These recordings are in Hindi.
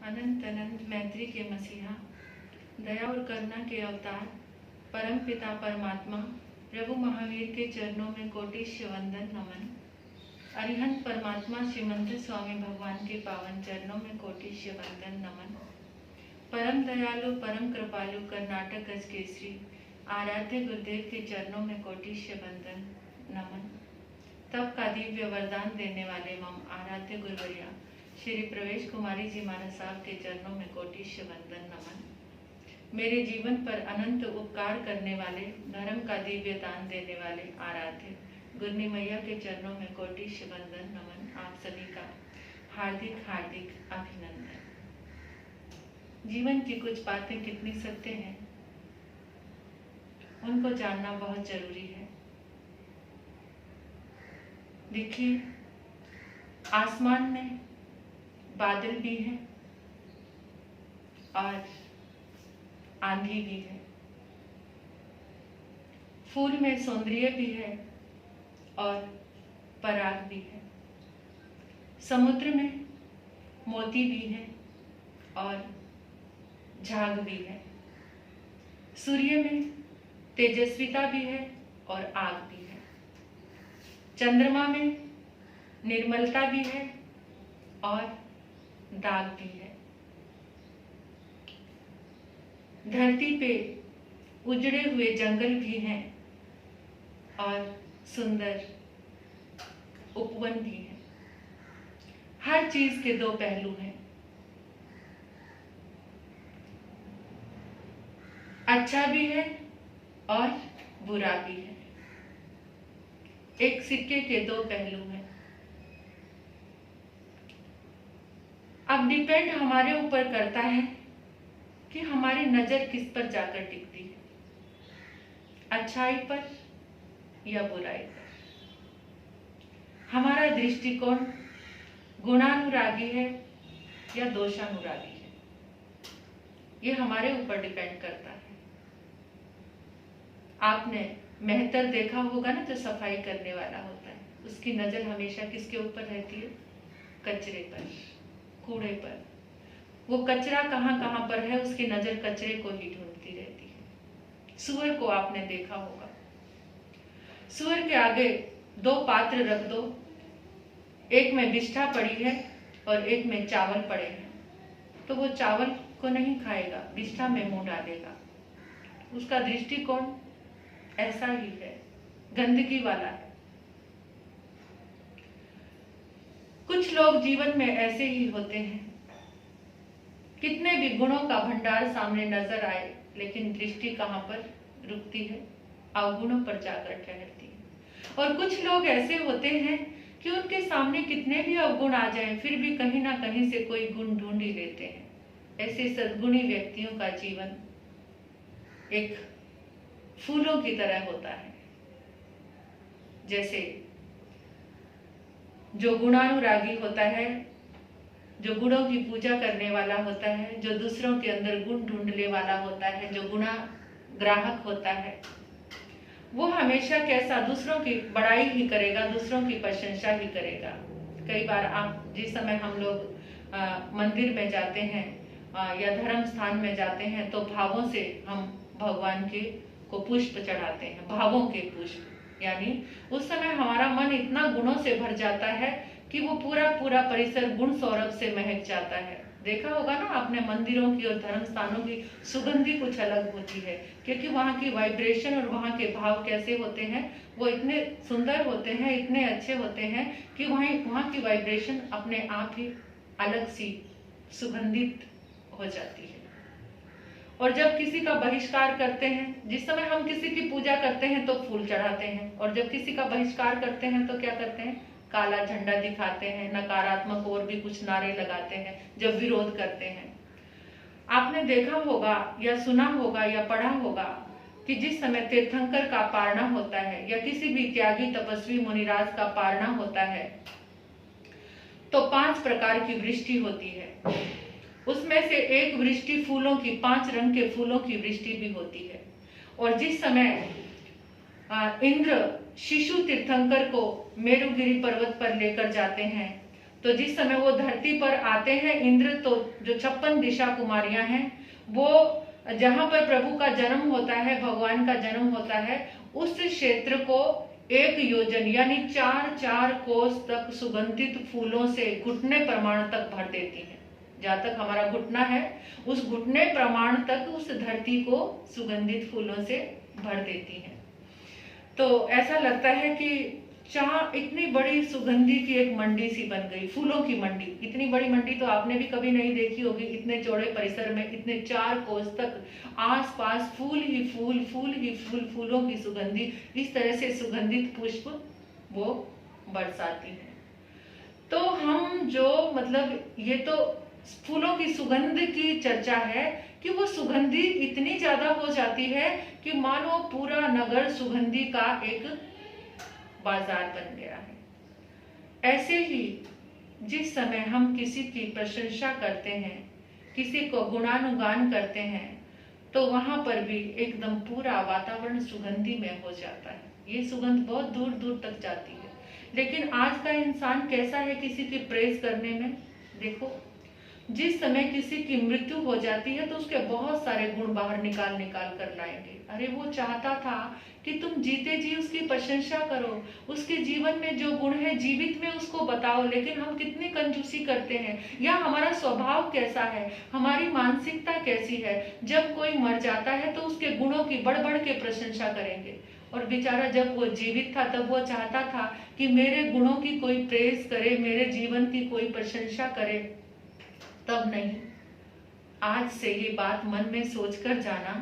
अनंत अनंत मैत्री के मसीहा, दया और करुणा के अवतार, परम पिता परमात्मा प्रभु महावीर के चरणों में कोटिश्य वंदन नमन। अरिहंत परमात्मा श्रीमंत स्वामी भगवान के पावन चरणों में कोटिश्य वंदन नमन। परम दयालु परम कृपालु कर्नाटक गज केसरी आराध्य गुरुदेव के चरणों में कोटिश्य वंदन नमन। तब का दिव्य वरदान देने वाले मम आराध्य गुरुवर्या श्री प्रवेश कुमारी जी महाराज साहब के चरणों में कोटिश्य वंदन नमन। मेरे जीवन पर अनंत उपकार करने वाले, धर्म का दिव्य दान देने वाले आराध्य गुरनी मैया के चरणों में कोटिश्य वंदन नमन। आप सभी का हार्दिक हार्दिक अभिनंदन। जीवन की कुछ बातें कितनी सत्य हैं, उनको जानना बहुत जरूरी है। देखिए, आसमान में बादल भी है और आंधी भी है, फूल में सौंदर्य भी है और पराग भी है, समुद्र में मोती भी है और झाग भी है, सूर्य में तेजस्विता भी है और आग भी है, चंद्रमा में निर्मलता भी है और दाग भी है, धरती पे उजड़े हुए जंगल भी हैं और सुंदर उपवन भी है। हर चीज के दो पहलू हैं, अच्छा भी है और बुरा भी है। एक सिक्के के दो पहलू हैं। अब डिपेंड हमारे ऊपर करता है कि हमारी नजर किस पर जाकर टिकती है, अच्छाई पर या बुराई पर। हमारा दृष्टिकोण गुणानुरागी है या दोषानुरागी है, ये हमारे ऊपर डिपेंड करता है। आपने मेहतर देखा होगा ना, जो सफाई करने वाला होता है, उसकी नजर हमेशा किसके ऊपर रहती है? कचरे पर, कूड़े पर। वो कचरा कहाँ कहाँ पर है, उसकी नजर कचरे को ही ढूंढती रहती है। सुअर को आपने देखा होगा, सुअर के आगे दो पात्र रख दो, एक में विष्ठा पड़ी है और एक में चावल पड़े हैं, तो वो चावल को नहीं खाएगा, विष्ठा में मुंह डालेगा। उसका दृष्टिकोण ऐसा ही है, गंदगी वाला है। कुछ लोग जीवन में ऐसे ही होते हैं, कितने भी गुणों का भंडार सामने नजर आए, लेकिन दृष्टि कहाँ पर रुकती है? अवगुणों पर जाकर ठहरती है। और कुछ लोग ऐसे होते हैं कि उनके सामने कितने भी अवगुण आ जाएं, फिर भी कहीं ना कहीं से कोई गुण ढूंढ ही लेते हैं। ऐसे सद्गुणी व्यक्तियों का जीवन एक फूलों की तरह होता है। जैसे जो गुणानुरागी होता है, जो गुणों की पूजा करने वाला होता है, जो दूसरों के अंदर गुण ढूंढने वाला होता है, जो गुणा ग्राहक होता है, वो हमेशा कैसा? दूसरों की बड़ाई ही करेगा, दूसरों की प्रशंसा ही करेगा। कई बार आप जिस समय हम लोग मंदिर में जाते हैं या धर्म स्थान में जाते हैं, तो भावों से हम भगवान के को पुष्प चढ़ाते हैं, भावों के पुष्प। यानी उस समय हमारा मन इतना गुणों से भर जाता है कि वो पूरा पूरा परिसर गुण सौरभ से महक जाता है। देखा होगा ना आपने, मंदिरों की और धर्म स्थानों की सुगंध ही कुछ अलग होती है, क्योंकि वहाँ की वाइब्रेशन और वहाँ के भाव कैसे होते हैं, वो इतने सुंदर होते हैं, इतने अच्छे होते हैं कि वहाँ की वाइब्रेशन अपने आप ही अलग सी सुगंधित हो जाती है। और जब किसी का बहिष्कार करते हैं, जिस समय हम किसी की पूजा करते हैं तो फूल चढ़ाते हैं, और जब किसी का बहिष्कार करते हैं तो क्या करते हैं? काला झंडा दिखाते हैं, नकारात्मक और भी कुछ नारे लगाते हैं जब विरोध करते हैं। आपने देखा होगा या सुना होगा या पढ़ा होगा कि जिस समय तीर्थंकर का पारना होता है या किसी भी त्यागी तपस्वी मुनिराज का पारना होता है, तो 5 प्रकार की वृष्टि होती है। उसमें से एक वृष्टि फूलों की, 5 रंग के फूलों की वृष्टि भी होती है। और जिस समय इंद्र शिशु तीर्थंकर को मेरुगिरी पर्वत पर लेकर जाते हैं, तो जिस समय वो धरती पर आते हैं इंद्र, तो जो 56 दिशा कुमारियां हैं, वो जहां पर प्रभु का जन्म होता है, भगवान का जन्म होता है, उस क्षेत्र को 1 योजन यानी 4 कोस तक सुगंधित फूलों से घुटने प्रमाण तक भर देती हैं। जहाँ तक हमारा घुटना है, उस घुटने प्रमाण तक उस धरती को सुगंधित फूलों से भर देती हैं। तो ऐसा लगता है कि इतनी बड़ी सुगंधी की एक मंडी सी बन गई, फूलों की मंडी। इतनी बड़ी मंडी तो आपने भी कभी नहीं देखी होगी, इतने चौड़े परिसर में इतने 4 कोस तक आसपास फूल ही फूल, फूल ही फूल, फूलों की सुगंधी, इस तरह से सुगंधित पुष्प वो बरसाती है। तो हम जो मतलब ये तो फूलों की सुगंध की चर्चा है कि वो सुगंधी इतनी ज्यादा हो जाती है कि मानो पूरा नगर सुगंधी का एक बाजार बन गया है। ऐसे ही जिस समय हम किसी की प्रशंसा करते हैं, किसी को गुणानुगान करते हैं, तो वहां पर भी एकदम पूरा वातावरण सुगंधी में हो जाता है। ये सुगंध बहुत दूर दूर तक जाती है। लेकिन आज का इंसान कैसा है किसी की प्रेज करने में? देखो, जिस समय किसी की मृत्यु हो जाती है तो उसके बहुत सारे गुण बाहर निकाल निकाल कर लाएंगे। अरे वो चाहता था कि तुम जीते जी उसकी प्रशंसा करो, उसके जीवन में जो गुण है जीवित में उसको बताओ, लेकिन हम कितनी कंजूसी करते हैं, या हमारा स्वभाव कैसा है, हमारी मानसिकता कैसी है। जब कोई मर जाता है तो उसके गुणों की बढ़ बढ़ के प्रशंसा करेंगे, और बेचारा जब वो जीवित था तब वो चाहता था कि मेरे गुणों की कोई प्रेज करे, मेरे जीवन की कोई प्रशंसा करे, तब नहीं। आज से ये बात मन में सोचकर जाना,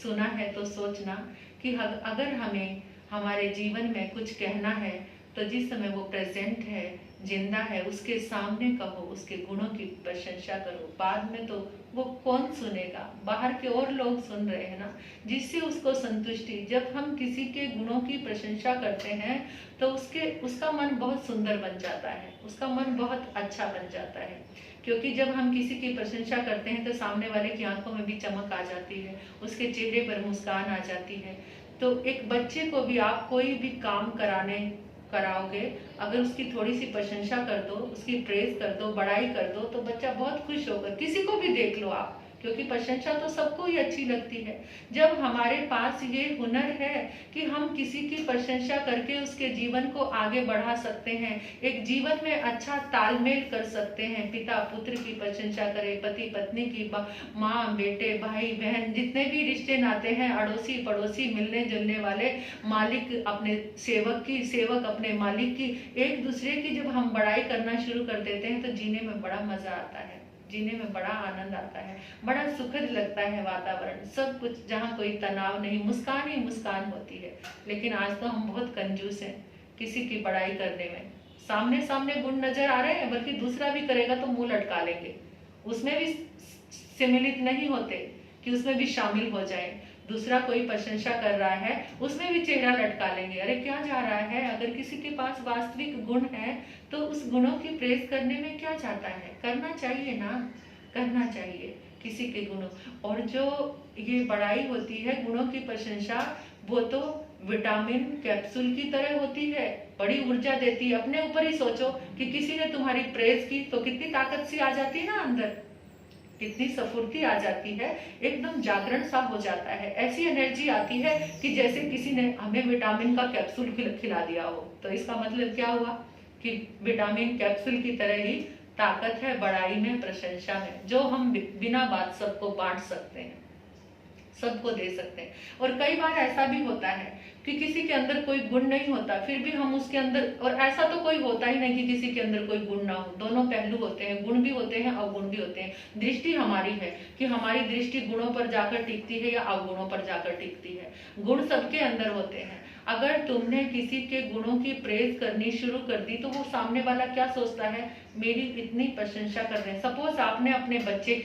सुना है तो सोचना कि अगर हमें हमारे जीवन में कुछ कहना है तो जिस समय वो प्रेजेंट है, जिंदा है, उसके सामने कहो, उसके गुणों की प्रशंसा करो। बाद में तो वो कौन सुनेगा, बाहर के और लोग सुन रहे हैं ना, जिससे उसको संतुष्टि। जब हम किसी के गुणों की प्रशंसा करते हैं तो उसका मन बहुत सुंदर बन जाता है, उसका मन बहुत अच्छा बन जाता है। क्योंकि जब हम किसी की प्रशंसा करते हैं तो सामने वाले की आंखों में भी चमक आ जाती है, उसके चेहरे पर मुस्कान आ जाती है। तो एक बच्चे को भी आप कोई भी काम कराओगे, अगर उसकी थोड़ी सी प्रशंसा कर दो, उसकी प्रेज कर दो, बड़ाई कर दो, तो बच्चा बहुत खुश होगा। किसी को भी देख लो आप, क्योंकि प्रशंसा तो सबको ही अच्छी लगती है। जब हमारे पास ये हुनर है कि हम किसी की प्रशंसा करके उसके जीवन को आगे बढ़ा सकते हैं, एक जीवन में अच्छा तालमेल कर सकते हैं, पिता पुत्र की प्रशंसा करे, पति पत्नी की, माँ बेटे, भाई बहन, जितने भी रिश्ते नाते हैं, अड़ोसी पड़ोसी, मिलने जुलने वाले, मालिक अपने सेवक की, सेवक अपने मालिक की, एक दूसरे की जब हम बड़ाई करना शुरू कर देते हैं तो जीने में बड़ा मजा आता है, जीने में बड़ा आनंद आता है, बड़ा सुखद लगता है वातावरण, सब कुछ, जहाँ कोई तनाव नहीं, मुस्कान ही मुस्कान होती है। लेकिन आज तो हम बहुत कंजूस हैं किसी की बड़ाई करने में। सामने सामने गुण नजर आ रहे हैं, बल्कि दूसरा भी करेगा तो मुंह लटका लेंगे, उसमें भी सम्मिलित नहीं होते कि उसमें भी शामिल हो जाए। दूसरा कोई प्रशंसा कर रहा है, उसमें भी चेहरा लटका लेंगे, अरे क्या जा रहा है। अगर किसी के पास वास्तविक गुण है तो उस गुणों की प्रेज करने में क्या जाता है, करना चाहिए ना, करना चाहिए किसी के गुणों। और जो ये बड़ाई होती है, गुणों की प्रशंसा, वो तो विटामिन कैप्सूल की तरह होती है, बड़ी ऊर्जा देती है। अपने ऊपर ही सोचो कि किसी ने तुम्हारी प्रेज की तो कितनी ताकत सी आ जाती है ना, अंदर कितनी स्फूर्ति आ जाती है, एकदम जागरण सा हो जाता है, ऐसी एनर्जी आती है कि जैसे किसी ने हमें विटामिन का कैप्सूल खिला दिया हो। तो इसका मतलब क्या हुआ कि विटामिन कैप्सूल की तरह ही ताकत है बड़ाई में, प्रशंसा में, जो हम बिना बात सबको बांट सकते हैं, सबको दे सकते हैं। और कई बार ऐसा भी होता है कि किसी के अंदर कोई गुण नहीं होता, फिर भी हम उसके अंदर, और ऐसा तो कोई होता ही नहीं कि किसी के अंदर कोई गुण ना हो, दोनों पहलू होते हैं, गुण भी होते हैं अवगुण भी होते हैं। दृष्टि हमारी है कि हमारी दृष्टि गुणों पर जाकर टिकती है या अवगुणों पर जाकर टिकती है। गुण सबके अंदर होते हैं। अगर तुमने किसी के गुणों की प्रेज करनी शुरू कर दी तो वो सामने वाला क्या सोचता है, मेरी इतनी प्रशंसा कर रहे हैं। सपोज आपने अपने बच्चे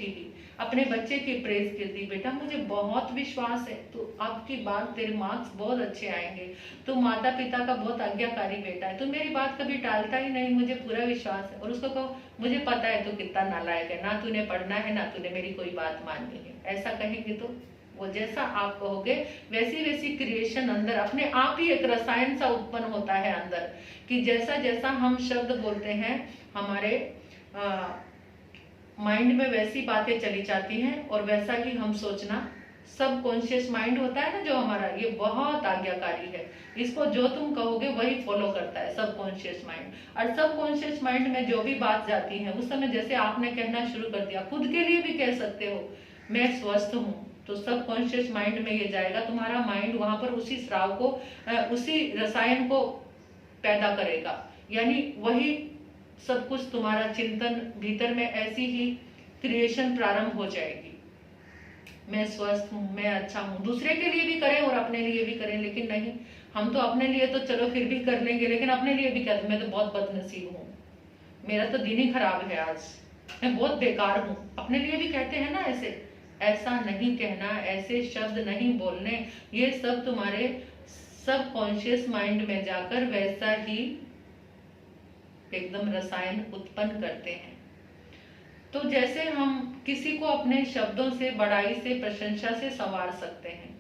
की प्रेज कर दी, बेटा मुझे बहुत विश्वास है तो आपकी बात, तेरे मार्क्स बहुत अच्छे आएंगे, तो माता पिता का बहुत आज्ञाकारी बेटा है, तो मेरी बात कभी टालता ही नहीं, मुझे पूरा विश्वास है। और उसको कहो मुझे पता है तू कितना नालायक है, ना तूने पढ़ना है ना तूने मेरी कोई बात माननी है, ऐसा कहेंगे तो वो जैसा आप कहोगे वैसी वैसी क्रिएशन अंदर अपने आप ही एक रसायन सा उत्पन्न होता है अंदर, कि जैसा जैसा हम शब्द बोलते हैं हमारे माइंड में वैसी बातें चली जाती हैं और वैसा ही हम सोचना। सबकॉन्शियस माइंड होता है ना जो हमारा, ये बहुत आज्ञाकारी है। इसको जो तुम कहोगे वही फॉलो करता है, सबकॉन्शियस माइंड। और सबकॉन्शियस माइंड में जो भी बात जाती है उस समय जैसे आपने कहना शुरू कर दिया, खुद के लिए भी कह सकते हो मैं स्वस्थ हूँ, तो सबकॉन्शियस माइंड में ये जाएगा। तुम्हारा माइंड वहां पर उसी स्राव को, उसी रसायन को पैदा करेगा, यानी वही सब कुछ तुम्हारा चिंतन भीतर में ऐसी ही क्रिएशन प्रारंभ हो जाएगी। मैं स्वस्थ हूँ, मैं अच्छा हूँ। दूसरे के लिए भी करें और अपने लिए भी करें, लेकिन नहीं, हम तो अपने लिए तो चलो फिर भी कर लेंगे, लेकिन अपने लिए भी कहते मैं तो बहुत बदनसीब हूँ, मेरा तो दिन ही खराब है आज, मैं बहुत बेकार हूँ। अपने लिए भी कहते हैं ना ऐसे। ऐसा नहीं कहना, ऐसे शब्द नहीं बोलने। ये सब तुम्हारे सबकॉन्शियस माइंड में जाकर वैसा ही एकदम रसायन उत्पन्न करते हैं। तो जैसे हम किसी को अपने शब्दों से, बड़ाई से, प्रशंसा से संवार सकते हैं,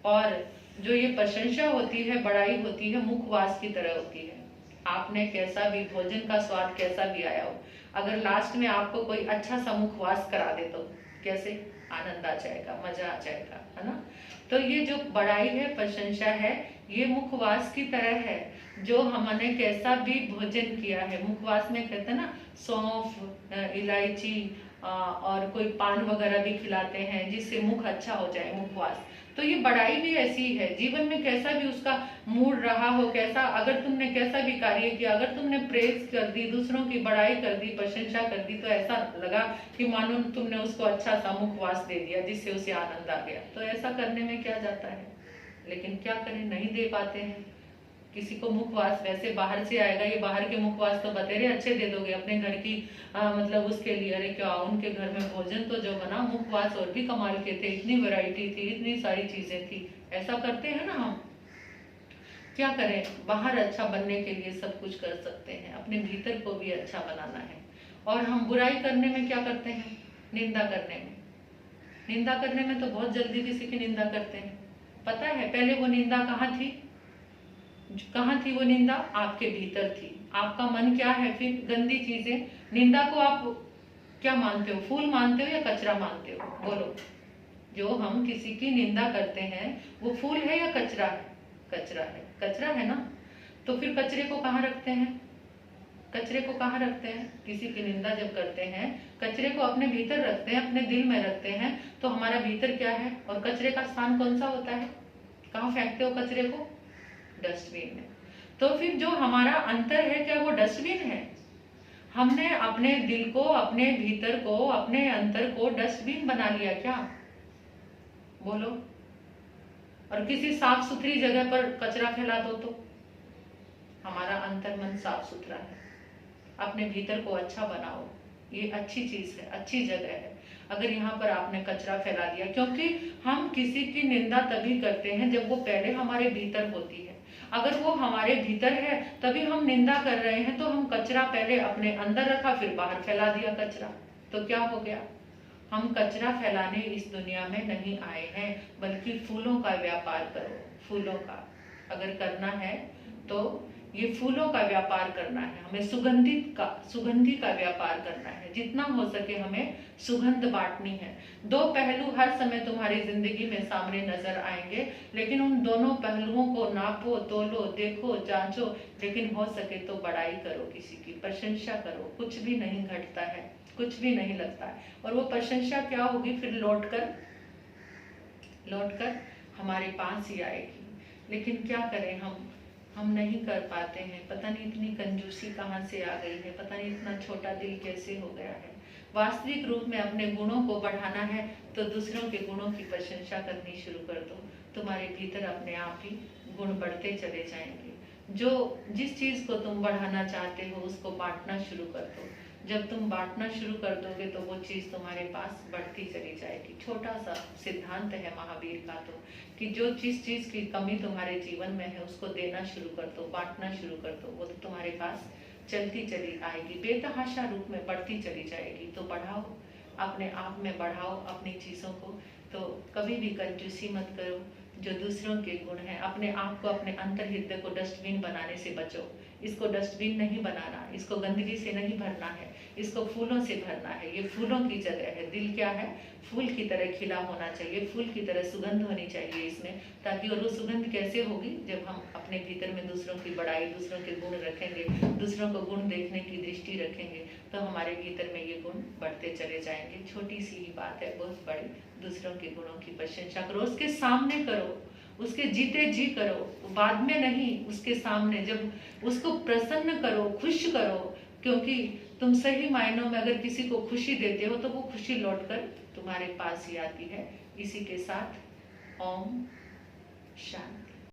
और जो ये प्रशंसा होती है, बड़ाई होती है, मुखवास की तरह होती है। आपने कैसा भी भोजन का स्वाद कैसा भी आया हो, अगर लास्ट में आपको कोई अच्छा सा मुखवास करा दे तो कैसे आनंद आ जाएगा, मजा आ जाएगा, है ना। तो ये जो बड़ाई है, प्रशंसा है, ये मुखवास की तरह है। जो हमने कैसा भी भोजन किया है, मुखवास में कहते हैं ना, सौंफ, इलायची और कोई पान वगैरह भी खिलाते हैं जिससे मुख अच्छा हो जाए, मुखवास। तो ये बड़ाई भी ऐसी है। जीवन में कैसा भी उसका मूड रहा हो, कैसा, अगर तुमने कैसा भी कार्य किया, अगर तुमने प्रेज कर दी, दूसरों की बड़ाई कर दी, प्रशंसा कर दी, तो ऐसा लगा कि मानो तुमने उसको अच्छा सा मुखवास दे दिया जिससे उसे आनंद आ गया। तो ऐसा करने में क्या जाता है, लेकिन क्या करें, नहीं दे पाते हैं। किसी को मुखवास वैसे बाहर से आएगा, ये बाहर के मुखवास तो बतेरे अच्छे दे दोगे अपने घर की, मतलब उसके लिए, अरे क्या उनके घर में भोजन तो जो बना, मुखवास और भी कमाल के थे, इतनी वैरायटी थी, इतनी सारी चीजें थी। ऐसा करते हैं ना हम। क्या करें, बाहर अच्छा बनने के लिए सब कुछ कर सकते हैं, अपने भीतर को भी अच्छा बनाना है। और हम बुराई करने में क्या करते हैं, निंदा करने में। निंदा करने में तो बहुत जल्दी किसी की निंदा करते हैं। पता है पहले वो निंदा कहाँ थी, कहाँ थी वो निंदा, आपके भीतर थी। आपका मन क्या है फिर, गंदी चीजें। निंदा को आप क्या मानते हो, फूल मानते हो या कचरा मानते हो, बोलो। जो हम किसी की निंदा करते हैं वो फूल है या कचरा है, कचरा है, कचरा है ना। तो फिर कचरे को कहाँ रखते हैं, कचरे को कहाँ रखते हैं, किसी की निंदा जब करते हैं कचरे को अपने भीतर रखते हैं, अपने दिल में रखते हैं। तो हमारा भीतर क्या है, और कचरे का स्थान कौन सा होता है, कहाँ फेंकते हो कचरे को, डस्टबिन में। तो फिर जो हमारा अंतर है, क्या वो डस्टबिन है। हमने अपने दिल को, अपने भीतर को, अपने अंतर को डस्टबिन बना लिया क्या, बोलो। और किसी साफ सुथरी जगह पर कचरा फैला दो तो। हमारा अंतर मन साफ सुथरा है, अपने भीतर को अच्छा बनाओ, ये अच्छी चीज है, अच्छी जगह है। अगर यहाँ पर आपने कचरा फैला दिया, क्योंकि हम किसी की निंदा तभी करते हैं जब वो पहले हमारे भीतर होती है। अगर वो हमारे भीतर है तभी हम निंदा कर रहे हैं, तो हम कचरा पहले अपने अंदर रखा, फिर बाहर फैला दिया कचरा, तो क्या हो गया। हम कचरा फैलाने इस दुनिया में नहीं आए हैं, बल्कि फूलों का व्यापार करो। फूलों का अगर करना है तो ये फूलों का व्यापार करना है, हमें सुगंधी का व्यापार करना है। जितना हो सके हमें सुगंध बांटनी है। दो पहलू हर समय तुम्हारी जिंदगी में सामने नजर आएंगे, लेकिन उन दोनों पहलुओं को नापो, तोलो, देखो, जांचो। लेकिन हो सके तो बड़ाई करो, किसी की प्रशंसा करो, कुछ भी नहीं घटता है, कुछ भी नहीं लगता है। और वो प्रशंसा क्या होगी, फिर लौट कर हमारे पास ही आएगी। लेकिन क्या करें, हम नहीं कर पाते हैं। पता नहीं इतनी कंजूसी कहाँ से आ गई है, पता नहीं इतना छोटा दिल कैसे हो गया है। वास्तविक रूप में अपने गुणों को बढ़ाना है तो दूसरों के गुणों की प्रशंसा करनी शुरू कर दो। तुम्हारे भीतर अपने आप ही गुण बढ़ते चले जाएंगे। जो जिस चीज को तुम बढ़ाना चाहते हो उसको बांटना शुरू कर दो। जब तुम बांटना शुरू कर दोगे तो वो चीज तुम्हारे पास बढ़ती चली जाएगी। छोटा सा सिद्धांत है महावीर का, तो कि जो जिस चीज की कमी तुम्हारे जीवन में है उसको देना शुरू कर दो, बांटना शुरू कर दो, वो तो तुम्हारे पास चलती चली आएगी, बेतहाशा रूप में बढ़ती चली जाएगी। तो बढ़ाओ, अपने आप में बढ़ाओ अपनी चीजों को। तो कभी भी कंजूसी मत करो। जो दूसरों के गुण हैं, अपने आप को, अपने अंतर हृदय को डस्टबिन बनाने से बचो। इसको डस्टबिन नहीं बनाना, इसको गंदगी से नहीं भरना है, इसको फूलों से भरना है। ये फूलों की जगह है। दिल क्या है? फूल की तरह खिला होना चाहिए, फूल की तरह सुगंध होनी चाहिए इसमें, ताकि और वो सुगंध कैसे होगी? जब हम अपने भीतर में दूसरों की बड़ाई, दूसरों के गुण रखेंगे, दूसरों को गुण देखने की दृष्टि रखेंगे, तो हमारे भीतर में ये गुण बढ़ते चले जाएंगे। छोटी सी ही बात है, बहुत बड़ी। दूसरों के गुणों की प्रशंसा करो, उसके सामने करो, उसके जीते जी करो, बाद में नहीं, उसके सामने। जब उसको प्रसन्न करो, खुश करो, क्योंकि तुम सही मायनों में अगर किसी को खुशी देते हो तो वो खुशी लौटकर तुम्हारे पास ही आती है। इसी के साथ ओम शांति।